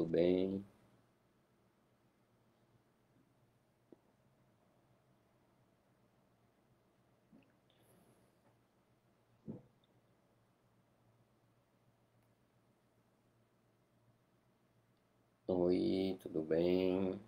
tudo bem? Oi, tudo bem?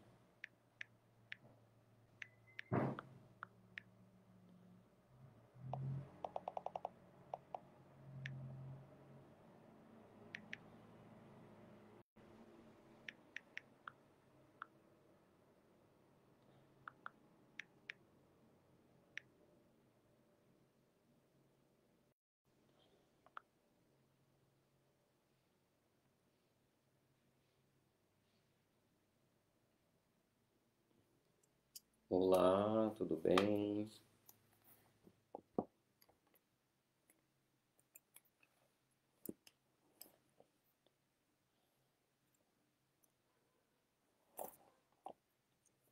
Olá, tudo bem?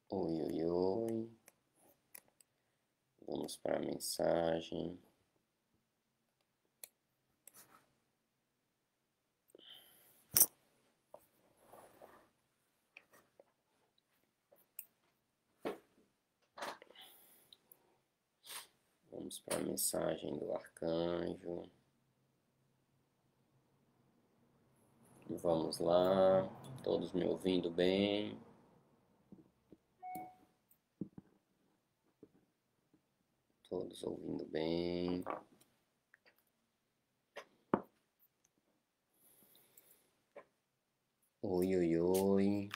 Oi, oi, oi. Vamos para a mensagem. Vamos para a mensagem do arcanjo. Vamos lá. Todos me ouvindo bem? Todos ouvindo bem? Oi, oi, oi.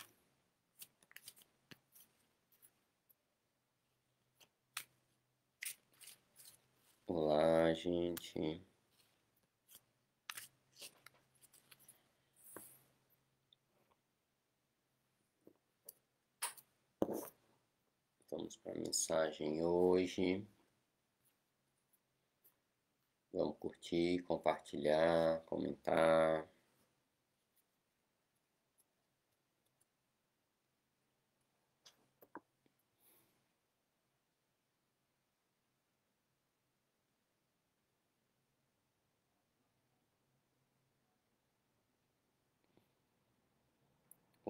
Olá, gente. Vamos para a mensagem hoje. Vamos curtir, compartilhar, comentar.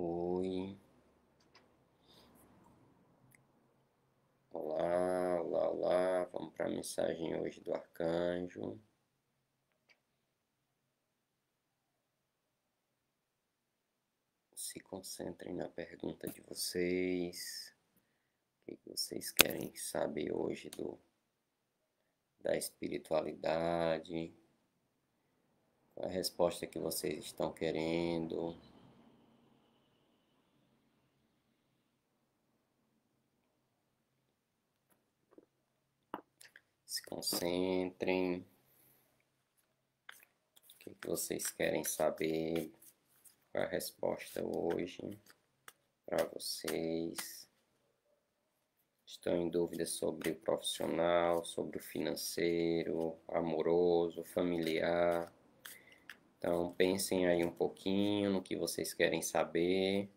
Oi. Olá, olá, olá. Vamos para a mensagem hoje do arcanjo. Se concentrem na pergunta de vocês. O que vocês querem saber hoje da espiritualidade? Qual é a resposta que vocês estão querendo? Se concentrem. O que vocês querem saber? Qual é a resposta hoje para vocês? Estão em dúvida sobre o profissional, sobre o financeiro, amoroso, familiar? Então pensem aí um pouquinho no que vocês querem saber.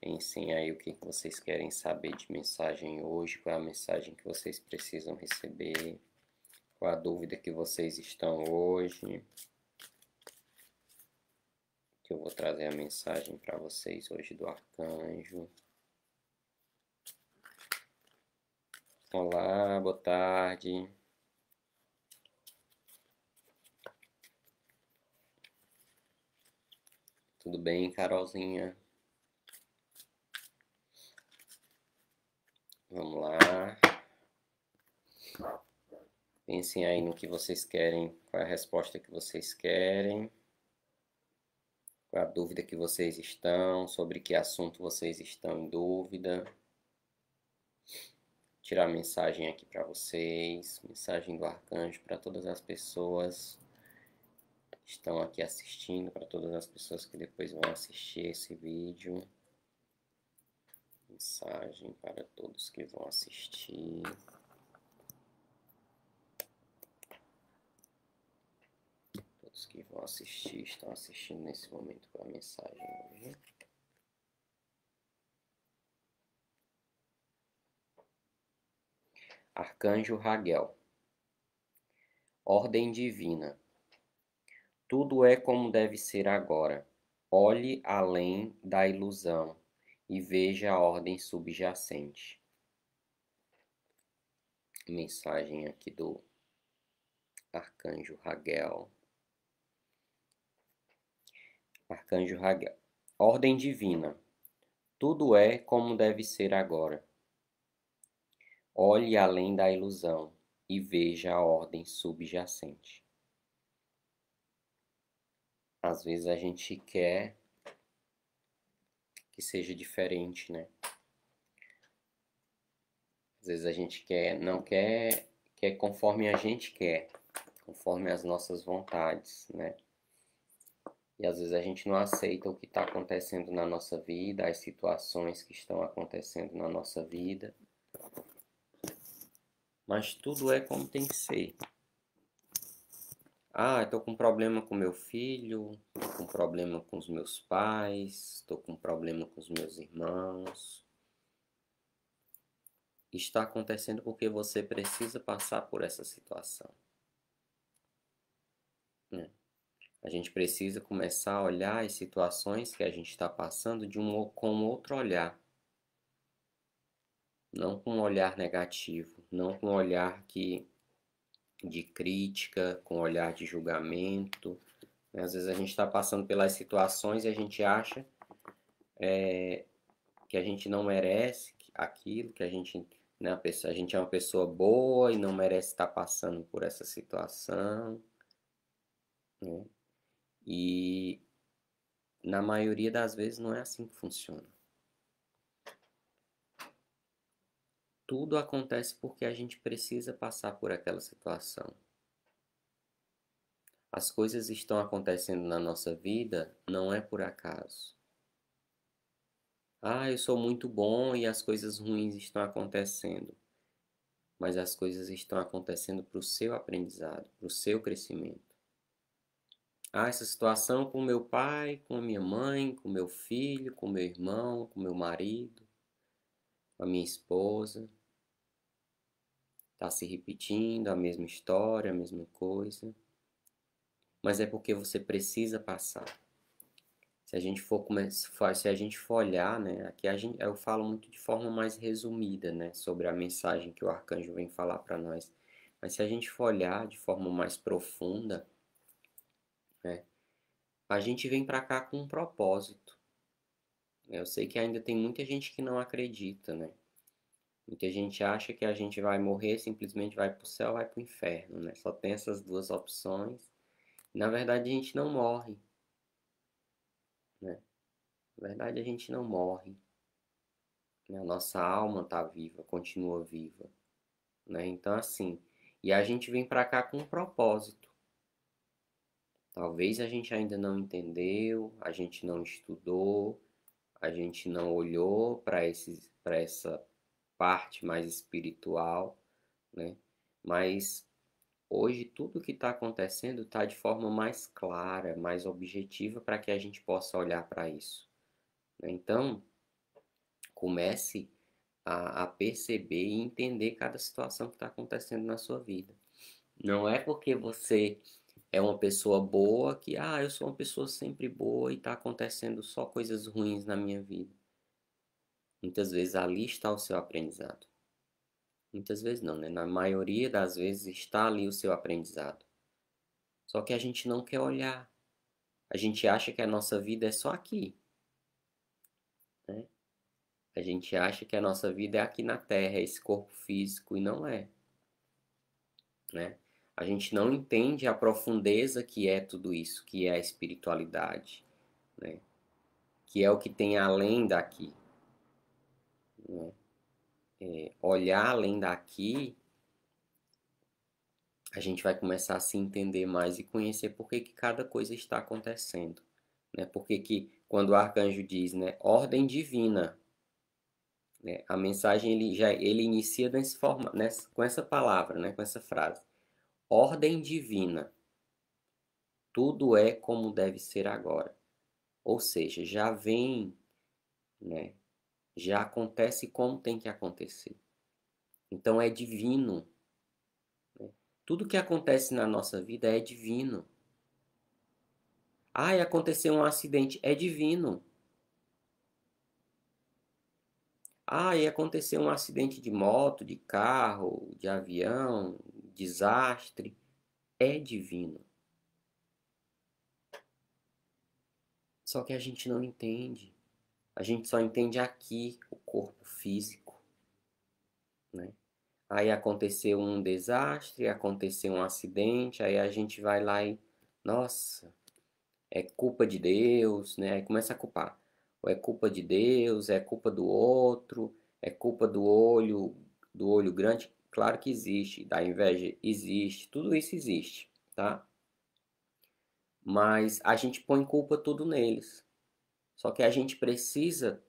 Pensem aí o que vocês querem saber de mensagem hoje, qual é a mensagem que vocês precisam receber, qual a dúvida que vocês estão hoje. Que eu vou trazer a mensagem para vocês hoje do arcanjo. Olá, boa tarde. Tudo bem, Carolzinha? Vamos lá. Pensem aí no que vocês querem, qual é a resposta que vocês querem, qual é a dúvida que vocês estão, sobre que assunto vocês estão em dúvida. Tirar a mensagem aqui para vocês, mensagem do arcanjo para todas as pessoas que estão aqui assistindo, para todas as pessoas que depois vão assistir esse vídeo. Mensagem para todos que vão assistir. Todos que vão assistir, estão assistindo nesse momento com a mensagem hoje. Arcanjo Raguel. Ordem divina. Tudo é como deve ser agora. Olhe além da ilusão e veja a ordem subjacente. Mensagem aqui do Arcanjo Raguel. Arcanjo Raguel. Ordem divina. Tudo é como deve ser agora. Olhe além da ilusão e veja a ordem subjacente. Às vezes a gente quer que seja diferente, né? Às vezes a gente não quer conforme a gente quer, conforme as nossas vontades, né? E às vezes a gente não aceita o que está acontecendo na nossa vida, as situações que estão acontecendo na nossa vida. Mas tudo é como tem que ser. Ah, estou com problema com meu filho, estou com problema com os meus pais, estou com problema com os meus irmãos. Está acontecendo porque você precisa passar por essa situação, né? A gente precisa começar a olhar as situações que a gente está passando com outro olhar. Não com um olhar negativo, não com um olhar de crítica, com um olhar de julgamento. Às vezes a gente está passando pelas situações e a gente acha que a gente não merece aquilo, que a gente, né, a gente é uma pessoa boa e não merece estar passando por essa situação, né? E na maioria das vezes não é assim que funciona. Tudo acontece porque a gente precisa passar por aquela situação. As coisas estão acontecendo na nossa vida não é por acaso. Ah, eu sou muito bom e as coisas ruins estão acontecendo. Mas as coisas estão acontecendo para o seu aprendizado, para o seu crescimento. Ah, essa situação com meu pai, com a minha mãe, com meu filho, com meu irmão, com meu marido, com a minha esposa. Está se repetindo a mesma história, a mesma coisa. Mas é porque você precisa passar. Se a gente for olhar, né, aqui eu falo muito de forma mais resumida, né, sobre a mensagem que o arcanjo vem falar para nós. Mas se a gente for olhar de forma mais profunda, né, a gente vem para cá com um propósito. Eu sei que ainda tem muita gente que não acredita, né? Muita gente acha que a gente vai morrer, simplesmente vai para o céu, vai para o inferno, né? Só tem essas duas opções. Na verdade, a gente não morre, né? Na verdade, a gente não morre. Né? A nossa alma está viva, continua viva, né? Então, assim, e a gente vem para cá com um propósito. Talvez a gente ainda não entendeu, a gente não estudou, a gente não olhou para essa parte mais espiritual, né? Mas hoje tudo que está acontecendo está de forma mais clara, mais objetiva para que a gente possa olhar para isso, né? Então, comece a perceber e entender cada situação que está acontecendo na sua vida. Não é porque você é uma pessoa boa que, eu sou uma pessoa sempre boa e está acontecendo só coisas ruins na minha vida. Muitas vezes ali está o seu aprendizado. Muitas vezes não, né? Na maioria das vezes está ali o seu aprendizado. Só que a gente não quer olhar. A gente acha que a nossa vida é só aqui, né? A gente acha que a nossa vida é aqui na Terra, é esse corpo físico, e não é, né? A gente não entende a profundeza que é tudo isso, que é a espiritualidade, né? Que é o que tem além daqui, né? Olhar além daqui, a gente vai começar a se entender mais e conhecer por que cada coisa está acontecendo, né? Porque que quando o arcanjo diz, né, ordem divina, né, a mensagem ele inicia com essa palavra, né, com essa frase, ordem divina, tudo é como deve ser agora. Ou seja, já vem, né, já acontece como tem que acontecer. Então é divino, né? Tudo que acontece na nossa vida é divino. Ai, aconteceu um acidente. É divino. Ai, aconteceu um acidente de moto, de carro, de avião, desastre. É divino. Só que a gente não entende. A gente só entende aqui o corpo físico, né? Aí aconteceu um desastre, aconteceu um acidente, aí a gente vai lá e, nossa, é culpa de Deus, né? Aí começa a culpar. Ou é culpa de Deus, é culpa do outro, é culpa do olho grande. Claro que existe, da inveja existe, tudo isso existe, tá? Mas a gente põe culpa tudo neles. Só que a gente precisa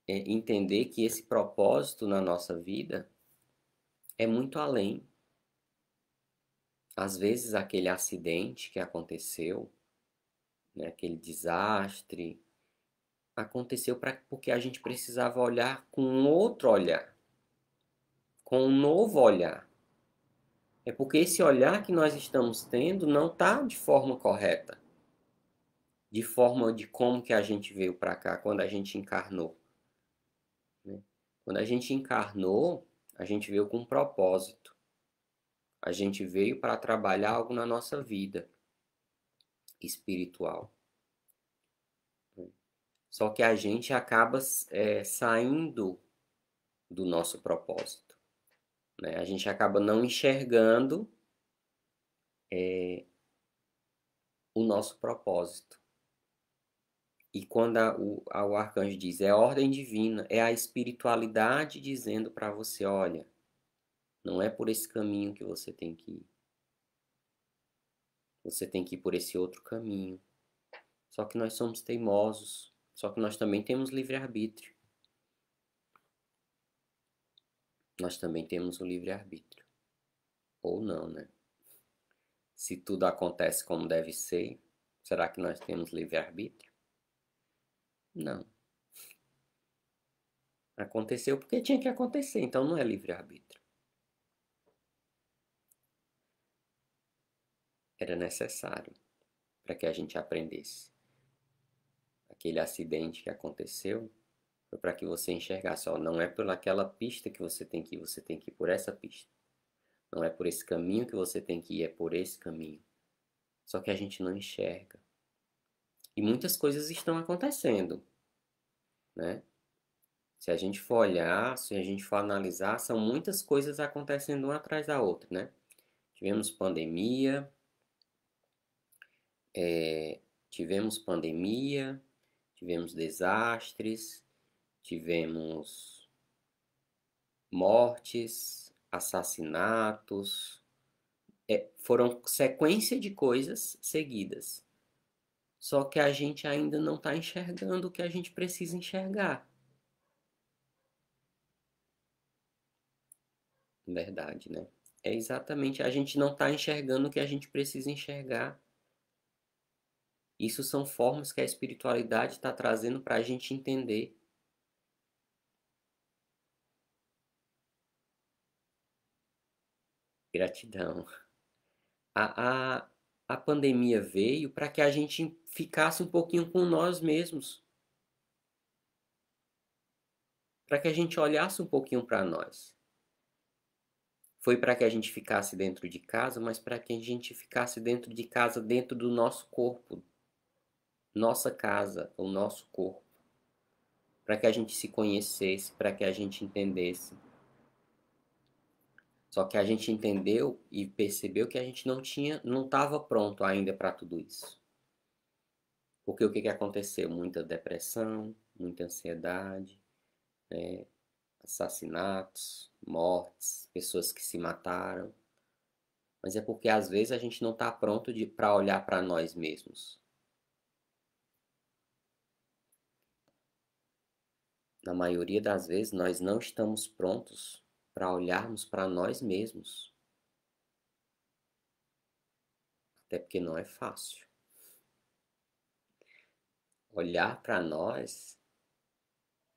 entender que esse propósito na nossa vida é muito além. Às vezes aquele acidente que aconteceu, né, aquele desastre, aconteceu porque a gente precisava olhar com um outro olhar, com um novo olhar. É porque esse olhar que nós estamos tendo não está de forma correta, de forma de como que a gente veio para cá quando a gente encarnou, né? Quando a gente encarnou, a gente veio com um propósito. A gente veio para trabalhar algo na nossa vida espiritual. Só que a gente acaba saindo do nosso propósito, né? A gente acaba não enxergando o nosso propósito. E quando o arcanjo diz, é ordem divina, é a espiritualidade dizendo para você, olha, não é por esse caminho que você tem que ir. Você tem que ir por esse outro caminho. Só que nós somos teimosos. Só que nós também temos livre-arbítrio. Nós também temos o livre-arbítrio. Ou não, né? Se tudo acontece como deve ser, será que nós temos livre-arbítrio? Não. Aconteceu porque tinha que acontecer, então não é livre-arbítrio. Era necessário para que a gente aprendesse. Aquele acidente que aconteceu foi para que você enxergasse, ó, não é por aquela pista que você tem que ir por essa pista. Não é por esse caminho que você tem que ir, é por esse caminho. Só que a gente não enxerga. E muitas coisas estão acontecendo, né? Se a gente for olhar, se a gente for analisar, são muitas coisas acontecendo uma atrás da outra, né? Tivemos pandemia, é, tivemos pandemia, tivemos desastres, tivemos mortes, assassinatos, foram sequência de coisas seguidas. Só que a gente ainda não está enxergando o que a gente precisa enxergar. Verdade, né? É exatamente, a gente não está enxergando o que a gente precisa enxergar. Isso são formas que a espiritualidade está trazendo para a gente entender. Gratidão. A, a, a pandemia veio para que a gente ficasse um pouquinho com nós mesmos, para que a gente olhasse um pouquinho para nós. Foi para que a gente ficasse dentro de casa, mas para que a gente ficasse dentro de casa, dentro do nosso corpo, nossa casa, o nosso corpo, para que a gente se conhecesse, para que a gente entendesse. Só que a gente entendeu e percebeu que a gente não estava pronto ainda para tudo isso. Porque o que que aconteceu? Muita depressão, muita ansiedade, né? Assassinatos, mortes, pessoas que se mataram. Mas é porque às vezes a gente não está pronto para olhar para nós mesmos. Na maioria das vezes nós não estamos prontos para olharmos para nós mesmos. Até porque não é fácil. Olhar para nós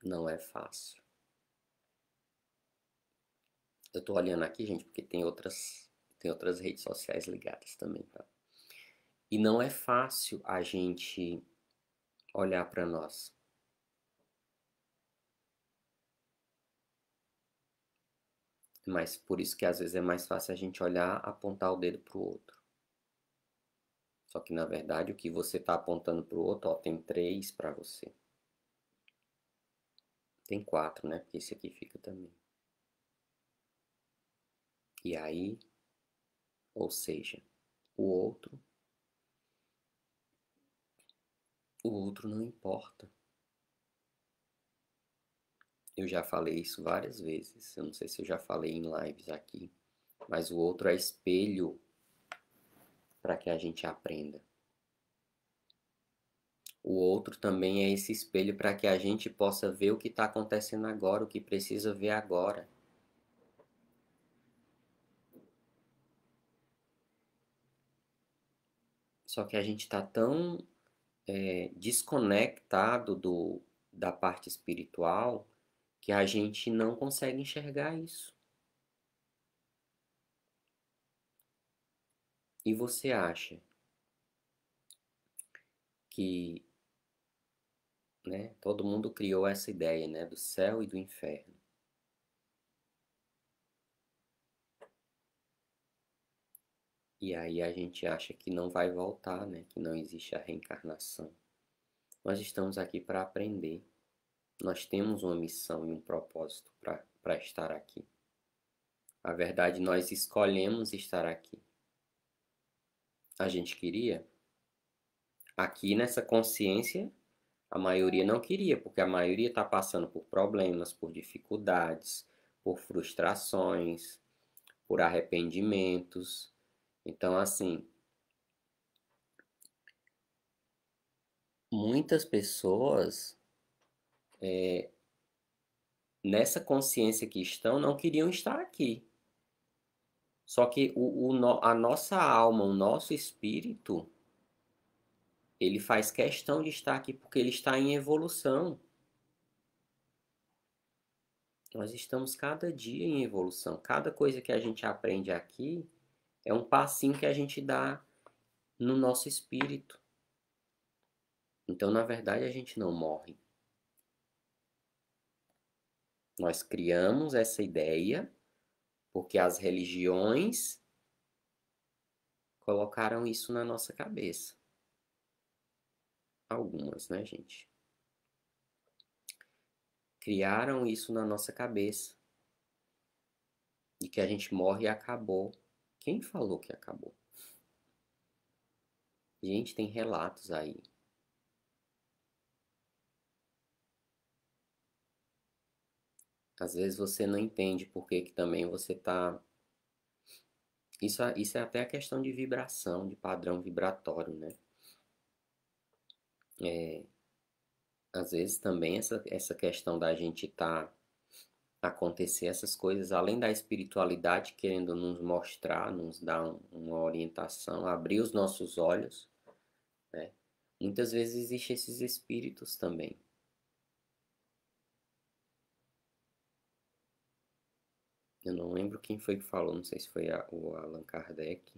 não é fácil. Eu tô olhando aqui, gente, porque tem outras redes sociais ligadas também, tá? E não é fácil a gente olhar para nós. Mas por isso que às vezes é mais fácil a gente olhar, apontar o dedo para o outro. Só que na verdade o que você está apontando para o outro, ó, tem 3 para você. Tem 4, né? Porque esse aqui fica também. E aí, ou seja, o outro não importa. Eu já falei isso várias vezes. Eu não sei se eu já falei em lives aqui, mas o outro é espelho para que a gente aprenda. O outro também é esse espelho para que a gente possa ver o que está acontecendo agora, o que precisa ver agora. Só que a gente está tão desconectado da parte espiritual que a gente não consegue enxergar isso. E você acha que, né, todo mundo criou essa ideia, né, do céu e do inferno? E aí a gente acha que não vai voltar, né, que não existe a reencarnação. Nós estamos aqui para aprender. Nós temos uma missão e um propósito para estar aqui. A verdade, nós escolhemos estar aqui. A gente queria? Aqui nessa consciência, a maioria não queria, porque a maioria está passando por problemas, por dificuldades, por frustrações, por arrependimentos. Então, assim, muitas pessoas nessa consciência que estão não queriam estar aqui. Só que a nossa alma, o nosso espírito, ele faz questão de estar aqui porque ele está em evolução. Nós estamos cada dia em evolução. Cada coisa que a gente aprende aqui é um passinho que a gente dá no nosso espírito. Então, na verdade, a gente não morre. Nós criamos essa ideia porque as religiões colocaram isso na nossa cabeça. Algumas, né, gente? Criaram isso na nossa cabeça. De que a gente morre e acabou. Quem falou que acabou? Gente, tem relatos aí. Às vezes você não entende por que que também você tá. Isso é até a questão de vibração, de padrão vibratório, né? É, às vezes também essa questão da gente acontecer essas coisas, além da espiritualidade querendo nos mostrar, nos dar uma orientação, abrir os nossos olhos, né? Muitas vezes existem esses espíritos também. Eu não lembro quem foi que falou, não sei se foi o Allan Kardec,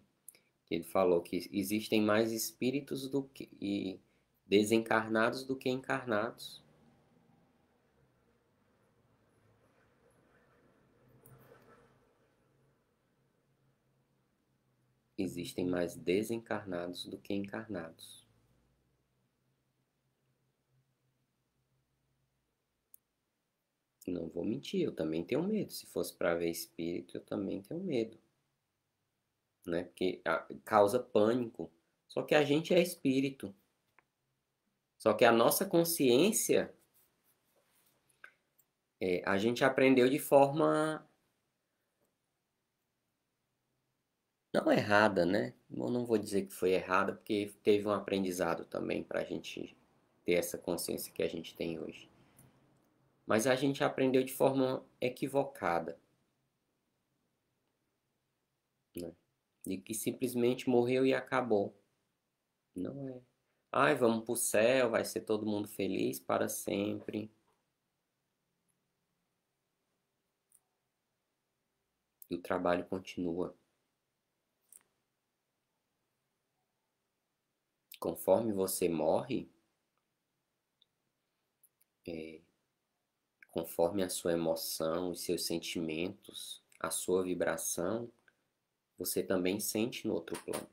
que ele falou que existem mais espíritos do que e desencarnados do que encarnados. Existem mais desencarnados do que encarnados. Não vou mentir, eu também tenho medo. Se fosse para ver espírito, eu também tenho medo, né? Porque causa pânico. Só que a gente é espírito. Só que a nossa consciência, a gente aprendeu de forma não errada, né? Eu não vou dizer que foi errada, porque teve um aprendizado também para a gente ter essa consciência que a gente tem hoje. Mas a gente aprendeu de forma equivocada, né? De que simplesmente morreu e acabou. Não é. Ai, vamos pro céu, vai ser todo mundo feliz para sempre. E o trabalho continua. conforme você morre, conforme a sua emoção, os seus sentimentos, a sua vibração, você também sente no outro plano.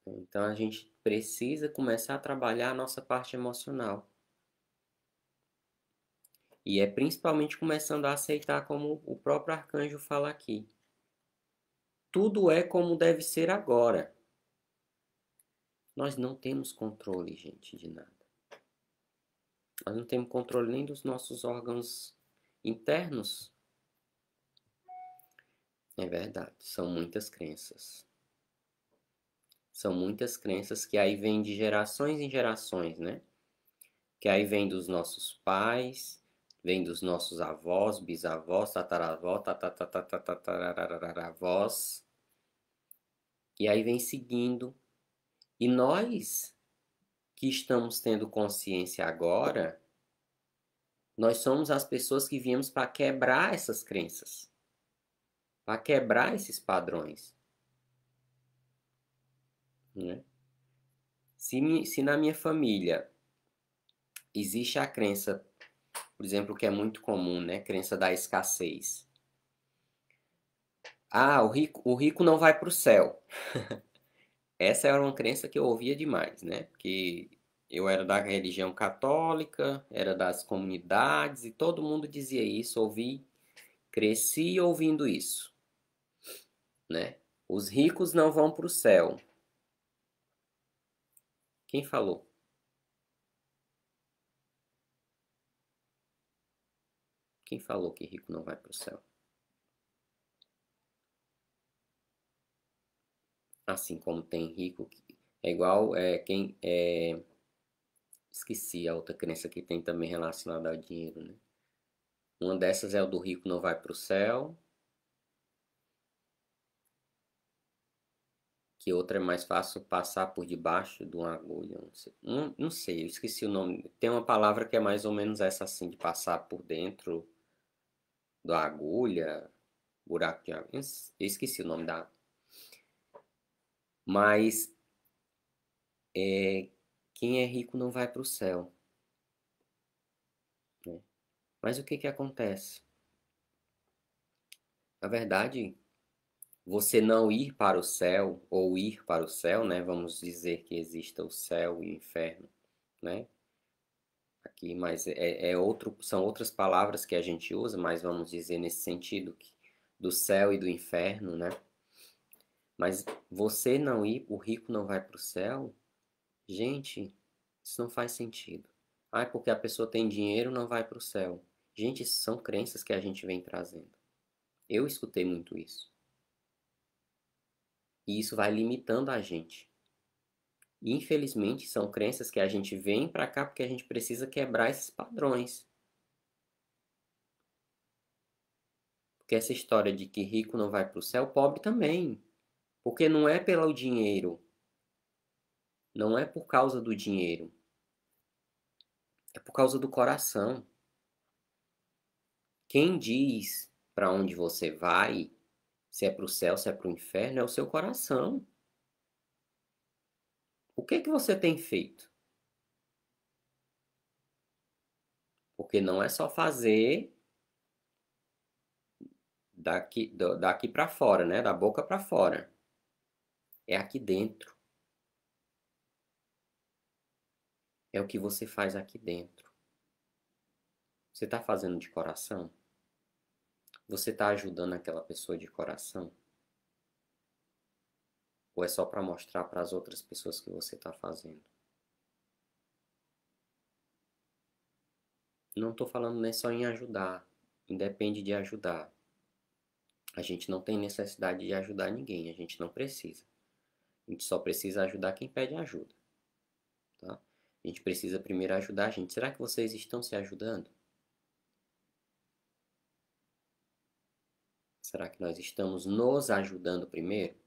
Então a gente precisa começar a trabalhar a nossa parte emocional. E é principalmente começando a aceitar, como o próprio arcanjo fala aqui. Tudo é como deve ser agora. Nós não temos controle, gente, de nada. Nós não temos controle nem dos nossos órgãos internos. É verdade, são muitas crenças. São muitas crenças que aí vêm de gerações em gerações, né? Que aí vem dos nossos pais, vem dos nossos avós, bisavós, tataravós, tataravós. E aí vem seguindo. E nós que estamos tendo consciência agora, nós somos as pessoas que viemos para quebrar essas crenças, para quebrar esses padrões, né? Se na minha família existe a crença, por exemplo, que é muito comum, né? Crença da escassez. Ah, o rico não vai para o céu. Essa era uma crença que eu ouvia demais, né? Porque eu era da religião católica, era das comunidades e todo mundo dizia isso, cresci ouvindo isso, né? Os ricos não vão para o céu. Quem falou? Quem falou que rico não vai para o céu? Assim como tem rico que é igual quem esqueci a outra crença que tem também relacionada ao dinheiro, né? Uma dessas é o do rico não vai para o céu, que outra é mais fácil passar por debaixo de uma agulha. Não sei, eu esqueci o nome. Tem uma palavra que é mais ou menos essa assim, de passar por dentro da agulha, buraco de agulha. Eu esqueci o nome da. Mas quem é rico não vai para o céu, né? Mas o que que acontece? Na verdade, você não ir para o céu, ou ir para o céu, né? Vamos dizer que exista o céu e o inferno, né? Aqui, mas são outras palavras que a gente usa, mas vamos dizer nesse sentido do céu e do inferno, né? Mas você não ir, o rico não vai para o céu, gente, isso não faz sentido. Ah, é porque a pessoa tem dinheiro, não vai para o céu. Gente, isso são crenças que a gente vem trazendo. Eu escutei muito isso. E isso vai limitando a gente. E, infelizmente, são crenças que a gente vem para cá porque a gente precisa quebrar esses padrões. Porque essa história de que rico não vai para o céu, pobre também. Porque não é pelo dinheiro. Não é por causa do dinheiro. É por causa do coração. Quem diz para onde você vai, se é para o céu, se é para o inferno, é o seu coração. O que que você tem feito? Porque não é só fazer daqui para fora, né? Da boca para fora. É aqui dentro. É o que você faz aqui dentro. Você está fazendo de coração? Você está ajudando aquela pessoa de coração? Ou é só para mostrar para as outras pessoas que você está fazendo? Não estou falando nem só em ajudar. Independe de ajudar. A gente não tem necessidade de ajudar ninguém. A gente não precisa. A gente só precisa ajudar quem pede ajuda. Tá? A gente precisa primeiro ajudar a gente. Será que vocês estão se ajudando? Será que nós estamos nos ajudando primeiro?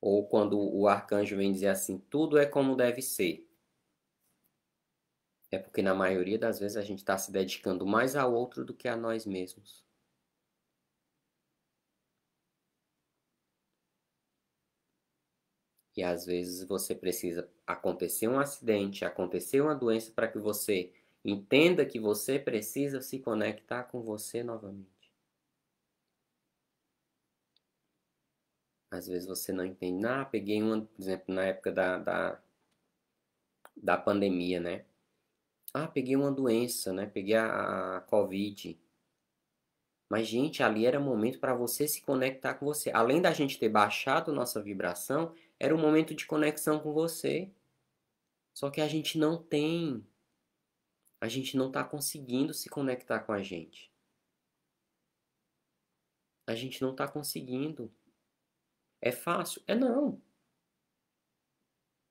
Ou quando o arcanjo vem dizer assim, tudo é como deve ser. É porque na maioria das vezes a gente está se dedicando mais ao outro do que a nós mesmos. E às vezes você precisa acontecer um acidente, acontecer uma doença para que você entenda que você precisa se conectar com você novamente. Às vezes você não entende. Ah, peguei uma, por exemplo, na época da pandemia, né? Ah, peguei uma doença, né? Peguei a Covid. Mas, gente, ali era momento para você se conectar com você. Além da gente ter baixado nossa vibração, era um momento de conexão com você. Só que a gente não tem. A gente não está conseguindo se conectar com a gente. A gente não está conseguindo. É fácil? É não.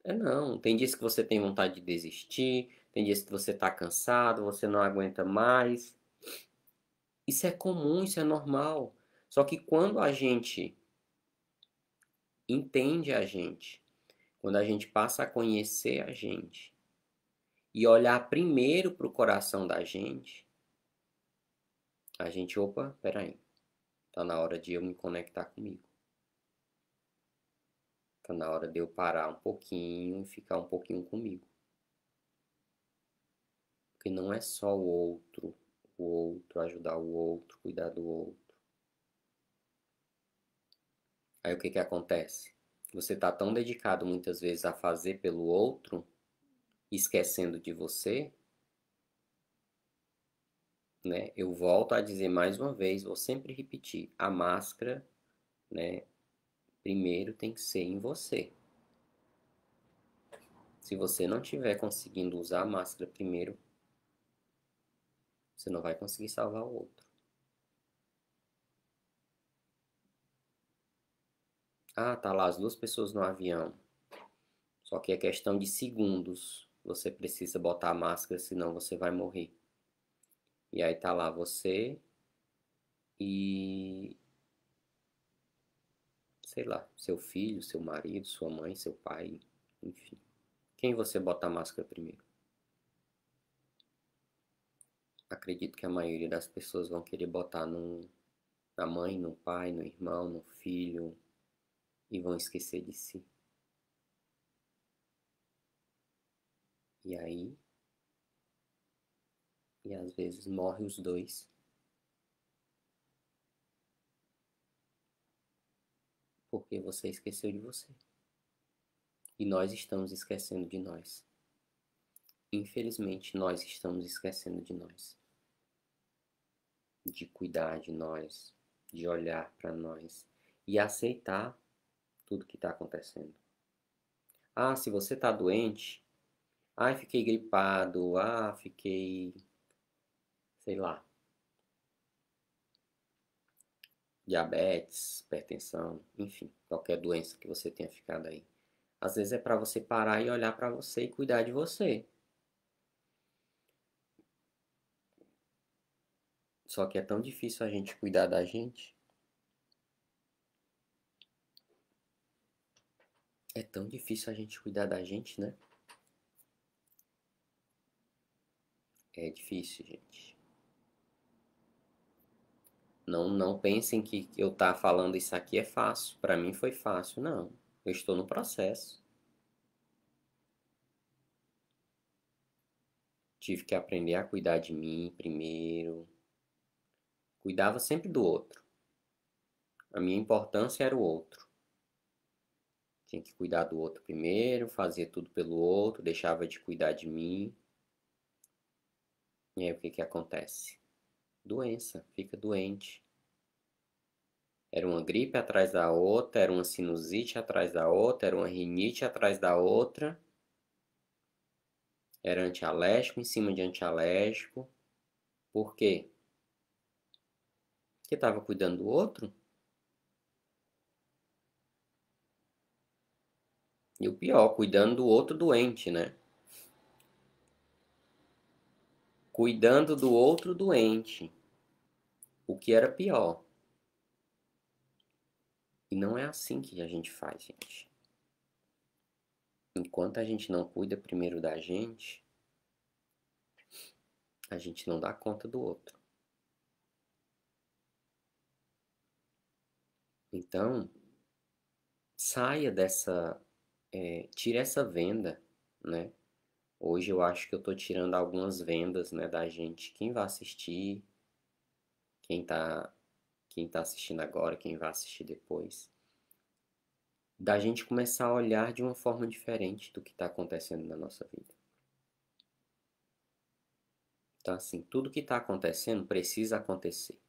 É não. Tem dias que você tem vontade de desistir, tem dias que você está cansado, você não aguenta mais. Isso é comum, isso é normal. Só que quando a gente entende a gente, quando a gente passa a conhecer a gente e olhar primeiro para o coração da gente, a gente, opa, peraí, tá na hora de eu me conectar comigo. Tá na hora de eu parar um pouquinho e ficar um pouquinho comigo. Porque não é só o outro, ajudar o outro, cuidar do outro. Aí o que que acontece? Você tá tão dedicado muitas vezes a fazer pelo outro, esquecendo de você, né? Eu volto a dizer mais uma vez, vou sempre repetir, a máscara, né, primeiro tem que ser em você. Se você não estiver conseguindo usar a máscara primeiro, você não vai conseguir salvar o outro. Ah, tá lá as duas pessoas no avião. Só que é questão de segundos. Você precisa botar a máscara, senão você vai morrer. E aí tá lá você e, sei lá, seu filho, seu marido, sua mãe, seu pai, enfim. Quem você bota a máscara primeiro? Acredito que a maioria das pessoas vão querer botar na mãe, no pai, no irmão, no filho e vão esquecer de si. E aí, e às vezes morre os dois, porque você esqueceu de você. E nós estamos esquecendo de nós. Infelizmente, nós estamos esquecendo de nós. De cuidar de nós, de olhar para nós e aceitar tudo que está acontecendo. Ah, se você está doente, ah, fiquei gripado, ah, fiquei, sei lá, diabetes, hipertensão, enfim, qualquer doença que você tenha ficado aí. Às vezes é para você parar e olhar para você e cuidar de você. Só que é tão difícil a gente cuidar da gente. É tão difícil a gente cuidar da gente, né? É difícil, gente. Não pensem que eu tá falando isso aqui é fácil. Para mim foi fácil. Não. Eu estou no processo. Tive que aprender a cuidar de mim primeiro. Cuidava sempre do outro. A minha importância era o outro. Tinha que cuidar do outro primeiro, fazia tudo pelo outro, deixava de cuidar de mim. E aí o que que acontece? Doença, fica doente. Era uma gripe atrás da outra, era uma sinusite atrás da outra, era uma rinite atrás da outra. Era antialérgico em cima de antialérgico. Por quê? Porque estava cuidando do outro. E o pior, cuidando do outro doente, né? Cuidando do outro doente. O que era pior. E não é assim que a gente faz, gente. Enquanto a gente não cuida primeiro da gente, a gente não dá conta do outro. Então, saia tira essa venda, né? Hoje eu acho que eu tô tirando algumas vendas, né, da gente. Quem vai assistir, quem tá, quem tá assistindo agora, quem vai assistir depois. Da gente começar a olhar de uma forma diferente do que está acontecendo na nossa vida. Então, assim, tudo que está acontecendo precisa acontecer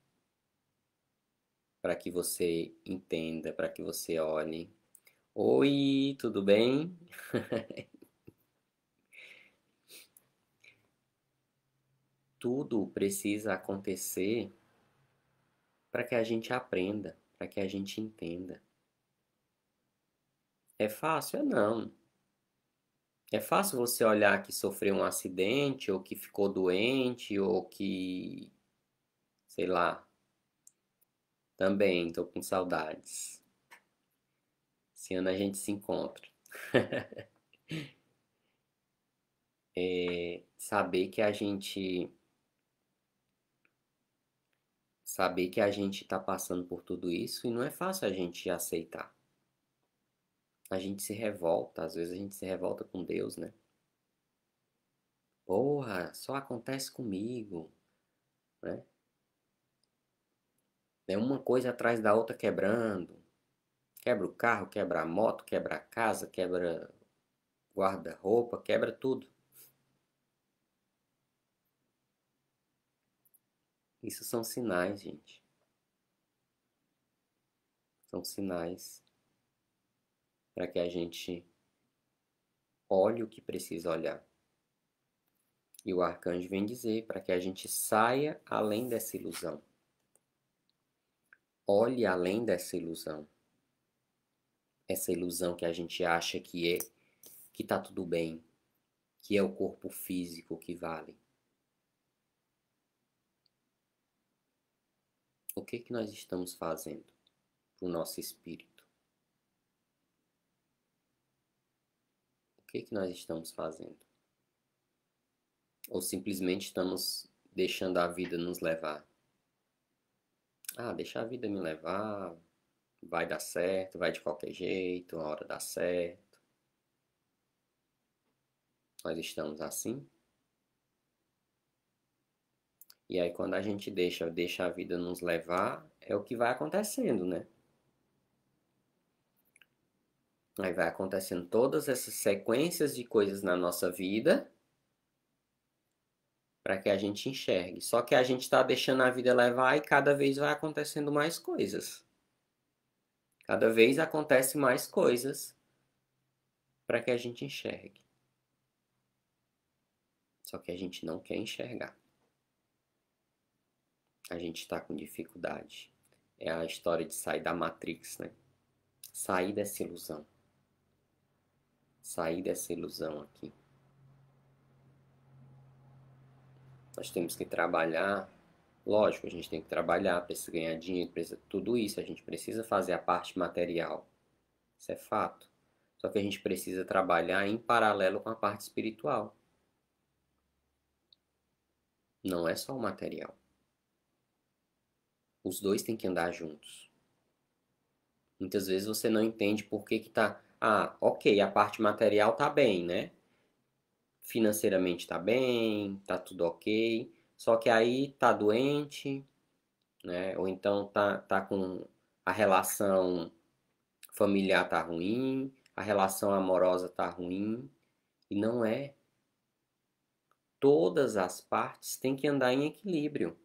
para que você entenda, para que você olhe. Oi, tudo bem? Tudo precisa acontecer para que a gente aprenda, para que a gente entenda. É fácil? É não. É fácil você olhar que sofreu um acidente, ou que ficou doente, ou que, sei lá, também estou com saudades. Esse ano a gente se encontra. Saber que a gente está passando por tudo isso e não é fácil a gente aceitar. A gente se revolta, às vezes a gente se revolta com Deus, né? Porra, só acontece comigo, né? É uma coisa atrás da outra quebrando. Quebra o carro, quebra a moto, quebra a casa, quebra guarda-roupa, quebra tudo. Isso são sinais, gente. São sinais para que a gente olhe o que precisa olhar. E o arcanjo vem dizer para que a gente saia além dessa ilusão. Olhe além dessa ilusão. Essa ilusão que a gente acha que tá tudo bem, que é o corpo físico que vale. O que que nós estamos fazendo para o nosso espírito? O que que nós estamos fazendo? Ou simplesmente estamos deixando a vida nos levar? Ah, deixa a vida me levar, vai dar certo, vai de qualquer jeito, uma hora dá certo. Nós estamos assim? E aí quando a gente deixa a vida nos levar, é o que vai acontecendo, né? Aí vai acontecendo todas essas sequências de coisas na nossa vida para que a gente enxergue. Só que a gente está deixando a vida levar e cada vez vai acontecendo mais coisas. Cada vez acontece mais coisas para que a gente enxergue. Só que a gente não quer enxergar. A gente está com dificuldade. É a história de sair da Matrix, né? Sair dessa ilusão. Sair dessa ilusão aqui. Nós temos que trabalhar. Lógico, a gente tem que trabalhar, precisa ganhar dinheiro, precisa tudo isso. A gente precisa fazer a parte material. Isso é fato. Só que a gente precisa trabalhar em paralelo com a parte espiritual. Não é só o material. Os dois têm que andar juntos. Muitas vezes você não entende por que que tá. Ah, ok, a parte material tá bem, né? Financeiramente tá bem, tá tudo ok. Só que aí tá doente, né? Ou então tá com a relação familiar tá ruim, a relação amorosa tá ruim. E não é. Todas as partes têm que andar em equilíbrio.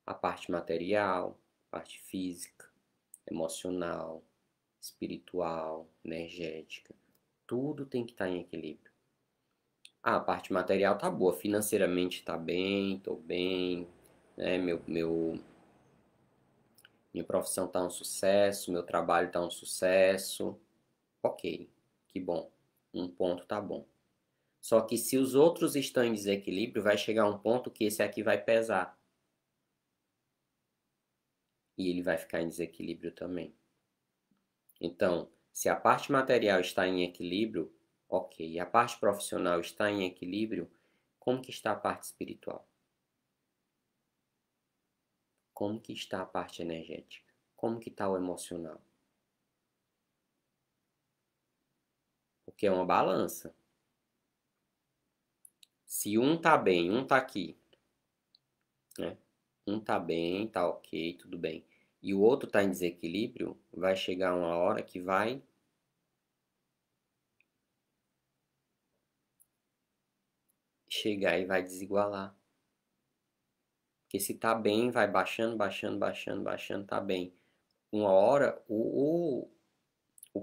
A parte material, a parte física, emocional, espiritual, energética, tudo tem que estar em equilíbrio. Ah, a parte material tá boa, financeiramente tá bem, tô bem, né? Minha profissão tá um sucesso, meu trabalho tá um sucesso. Ok, que bom. Um ponto tá bom. Só que se os outros estão em desequilíbrio, vai chegar um ponto que esse aqui vai pesar. E ele vai ficar em desequilíbrio também. Então, se a parte material está em equilíbrio, ok. A parte profissional está em equilíbrio, como que está a parte espiritual? Como que está a parte energética? Como que está o emocional? porque é uma balança. Se um tá bem, um tá aqui, né? Um tá bem, tá ok, tudo bem. E o outro tá em desequilíbrio, vai chegar uma hora que vai chegar e vai desigualar. Porque se tá bem, vai baixando, baixando, baixando, baixando, tá bem. Uma hora, o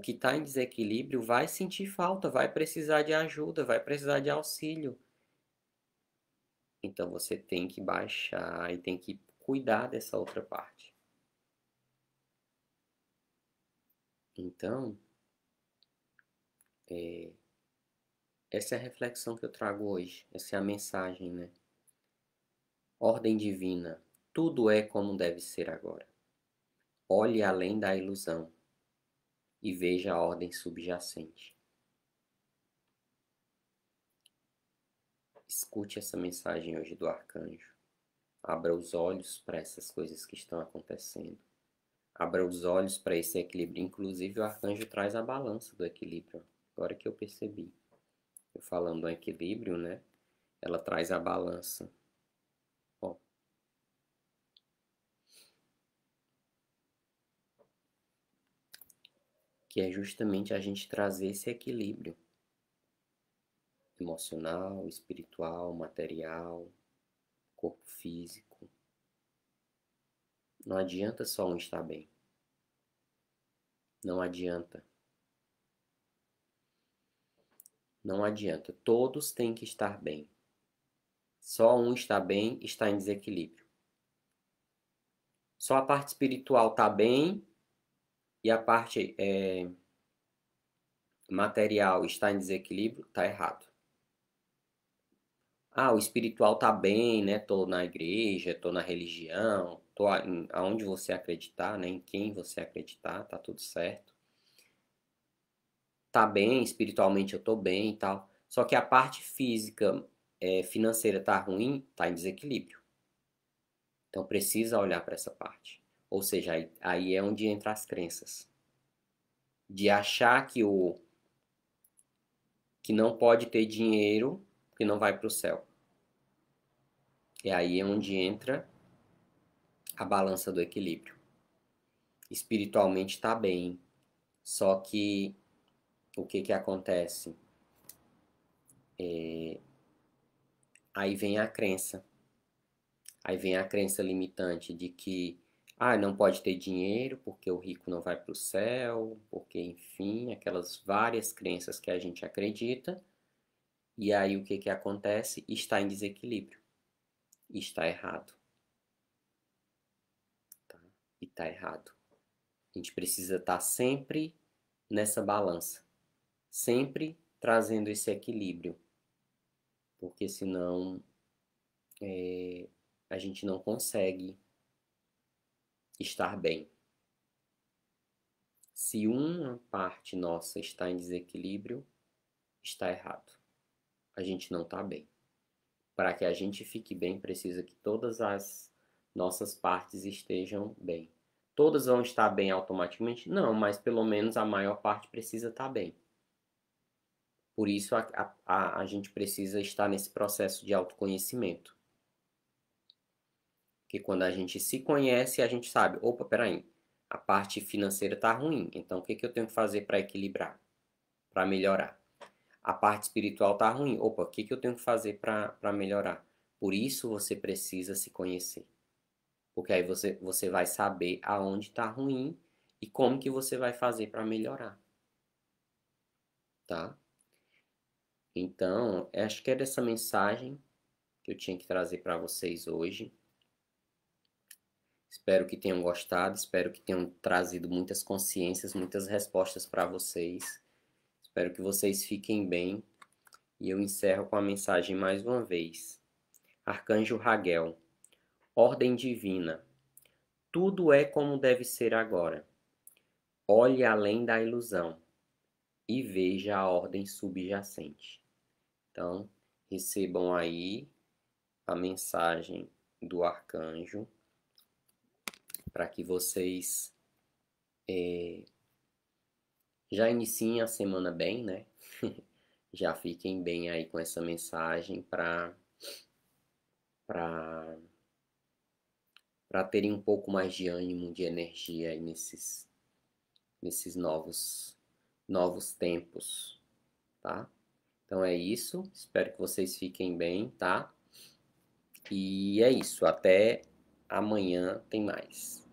que tá em desequilíbrio vai sentir falta, vai precisar de ajuda, vai precisar de auxílio. Então você tem que baixar e tem que cuidar dessa outra parte. Então, essa é a reflexão que eu trago hoje. Essa é a mensagem, né? Ordem divina. Tudo é como deve ser agora. Olhe além da ilusão e veja a ordem subjacente. Escute essa mensagem hoje do arcanjo. Abra os olhos para essas coisas que estão acontecendo. Abra os olhos para esse equilíbrio. Inclusive, o arcanjo traz a balança do equilíbrio. Agora que eu percebi. Eu falando do equilíbrio, né? Ela traz a balança. Ó. Que é justamente a gente trazer esse equilíbrio emocional, espiritual, material, corpo físico. Não adianta só um estar bem. Não adianta. Não adianta. Todos têm que estar bem. Só um está bem, está em desequilíbrio. Só a parte espiritual está bem e a parte material está em desequilíbrio, está errado. Ah, o espiritual tá bem, né? Tô na igreja, tô na religião, tô aonde você acreditar, né? Em quem você acreditar, tá tudo certo. Tá bem, espiritualmente eu tô bem e tal. Só que a parte física, financeira tá ruim, tá em desequilíbrio. Então precisa olhar para essa parte. Ou seja, aí é onde entra as crenças. De achar que não pode ter dinheiro, que não vai para o céu. E aí é onde entra a balança do equilíbrio. Espiritualmente está bem, só que o que acontece? Aí vem a crença. Aí vem a crença limitante de que não pode ter dinheiro porque o rico não vai para o céu, porque enfim, aquelas várias crenças que a gente acredita. E aí o que acontece? Está em desequilíbrio. Está errado. Tá? E está errado. A gente precisa estar sempre nessa balança. Sempre trazendo esse equilíbrio. Porque senão a gente não consegue estar bem. Se uma parte nossa está em desequilíbrio, está errado. A gente não está bem. Para que a gente fique bem, precisa que todas as nossas partes estejam bem. Todas vão estar bem automaticamente? Não, mas pelo menos a maior parte precisa estar bem. Por isso a gente precisa estar nesse processo de autoconhecimento. Porque quando a gente se conhece, a gente sabe, opa, peraí, a parte financeira está ruim, então o que eu tenho que fazer para equilibrar, para melhorar? A parte espiritual está ruim, opa, o que eu tenho que fazer para melhorar? Por isso você precisa se conhecer. Porque aí você vai saber aonde está ruim e como que você vai fazer para melhorar. Tá? Então, acho que é dessa mensagem que eu tinha que trazer para vocês hoje. Espero que tenham gostado, espero que tenham trazido muitas consciências, muitas respostas para vocês. Espero que vocês fiquem bem. E eu encerro com a mensagem mais uma vez. Arcanjo Raguel, ordem divina. Tudo é como deve ser agora. Olhe além da ilusão e veja a ordem subjacente. Então, recebam aí a mensagem do arcanjo para que vocês já iniciem a semana bem, né? já fiquem bem aí com essa mensagem para terem um pouco mais de ânimo, de energia aí nesses novos tempos, tá? Então é isso, espero que vocês fiquem bem, tá? E é isso, até amanhã tem mais.